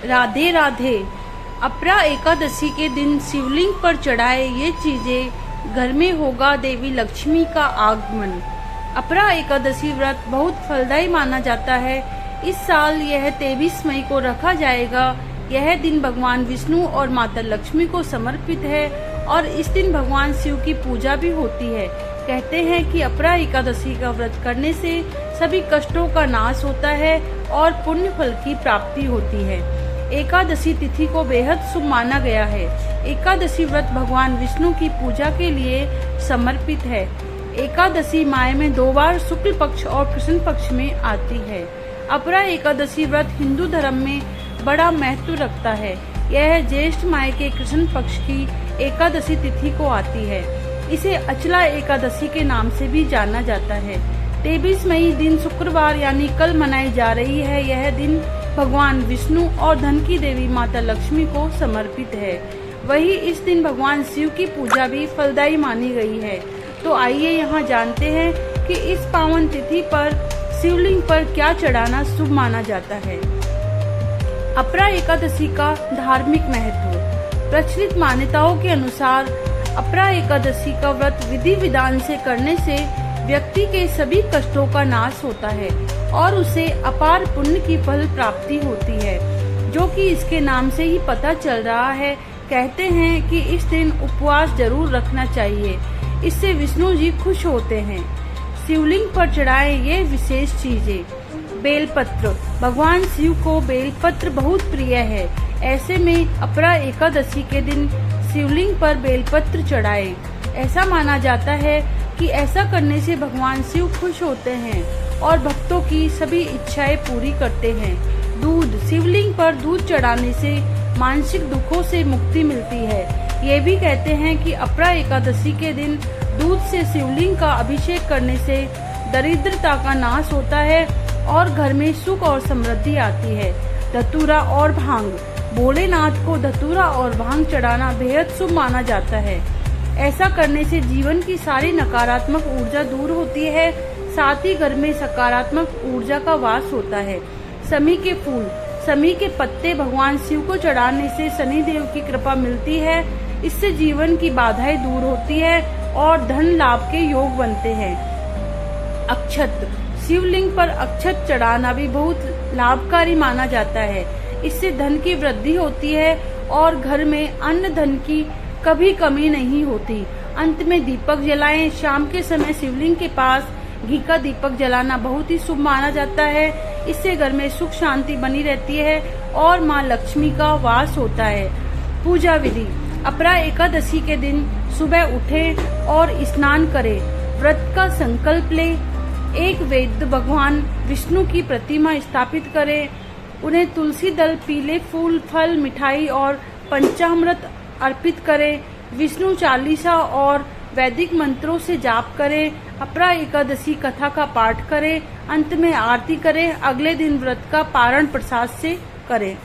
राधे राधे। अपरा एकादशी के दिन शिवलिंग पर चढ़ाए ये चीजें, घर में होगा देवी लक्ष्मी का आगमन। अपरा एकादशी व्रत बहुत फलदायी माना जाता है। इस साल यह 23 मई को रखा जाएगा। यह दिन भगवान विष्णु और माता लक्ष्मी को समर्पित है और इस दिन भगवान शिव की पूजा भी होती है। कहते हैं कि अपरा एकादशी का व्रत करने से सभी कष्टों का नाश होता है और पुण्य फल की प्राप्ति होती है। एकादशी तिथि को बेहद शुभ माना गया है। एकादशी व्रत भगवान विष्णु की पूजा के लिए समर्पित है। एकादशी माह में 2 बार शुक्ल पक्ष और कृष्ण पक्ष में आती है। अपरा एकादशी व्रत हिंदू धर्म में बड़ा महत्व रखता है। यह ज्येष्ठ माह के कृष्ण पक्ष की एकादशी तिथि को आती है। इसे अचला एकादशी के नाम से भी जाना जाता है। 23 मई दिन शुक्रवार यानी कल मनाई जा रही है। यह दिन भगवान विष्णु और धन की देवी माता लक्ष्मी को समर्पित है। वही इस दिन भगवान शिव की पूजा भी फलदायी मानी गई है। तो आइए यहाँ जानते हैं कि इस पावन तिथि पर शिवलिंग पर क्या चढ़ाना शुभ माना जाता है। अपरा एकादशी का धार्मिक महत्व। प्रचलित मान्यताओं के अनुसार अपरा एकादशी का व्रत विधि विधान से करने से व्यक्ति के सभी कष्टों का नाश होता है और उसे अपार पुण्य की फल प्राप्ति होती है, जो कि इसके नाम से ही पता चल रहा है। कहते हैं कि इस दिन उपवास जरूर रखना चाहिए, इससे विष्णु जी खुश होते हैं। शिवलिंग पर चढ़ाए ये विशेष चीजें। बेलपत्र। भगवान शिव को बेलपत्र बहुत प्रिय है। ऐसे में अपरा एकादशी के दिन शिवलिंग पर बेलपत्र चढ़ाए। ऐसा माना जाता है कि ऐसा करने से भगवान शिव खुश होते हैं और भक्तों की सभी इच्छाएं पूरी करते हैं। दूध। शिवलिंग पर दूध चढ़ाने से मानसिक दुखों से मुक्ति मिलती है। ये भी कहते हैं कि अपरा एकादशी के दिन दूध से शिवलिंग का अभिषेक करने से दरिद्रता का नाश होता है और घर में सुख और समृद्धि आती है। धतूरा और भांग। भोलेनाथ को धतूरा और भांग चढ़ाना बेहद शुभ माना जाता है। ऐसा करने से जीवन की सारी नकारात्मक ऊर्जा दूर होती है, साथ ही घर में सकारात्मक ऊर्जा का वास होता है। समी के फूल। समी के पत्ते भगवान शिव को चढ़ाने से शनि देव की कृपा मिलती है। इससे जीवन की बाधाएं दूर होती है और धन लाभ के योग बनते हैं। अक्षत। शिवलिंग पर अक्षत चढ़ाना भी बहुत लाभकारी माना जाता है। इससे धन की वृद्धि होती है और घर में अन्न धन की कभी कमी नहीं होती। अंत में दीपक जलाएं। शाम के समय शिवलिंग के पास घी का दीपक जलाना बहुत ही शुभ माना जाता है। इससे घर में सुख शांति बनी रहती है और माँ लक्ष्मी का वास होता है। पूजा विधि। अपरा एकादशी के दिन सुबह उठें और स्नान करें। व्रत का संकल्प लें। एक वैद्य भगवान विष्णु की प्रतिमा स्थापित करें। उन्हें तुलसी दल, पीले फूल, फल, मिठाई और पंचामृत अर्पित करें। विष्णु चालीसा और वैदिक मंत्रों से जाप करें। अपरा एकादशी कथा का पाठ करें। अंत में आरती करें। अगले दिन व्रत का पारण प्रसाद से करें।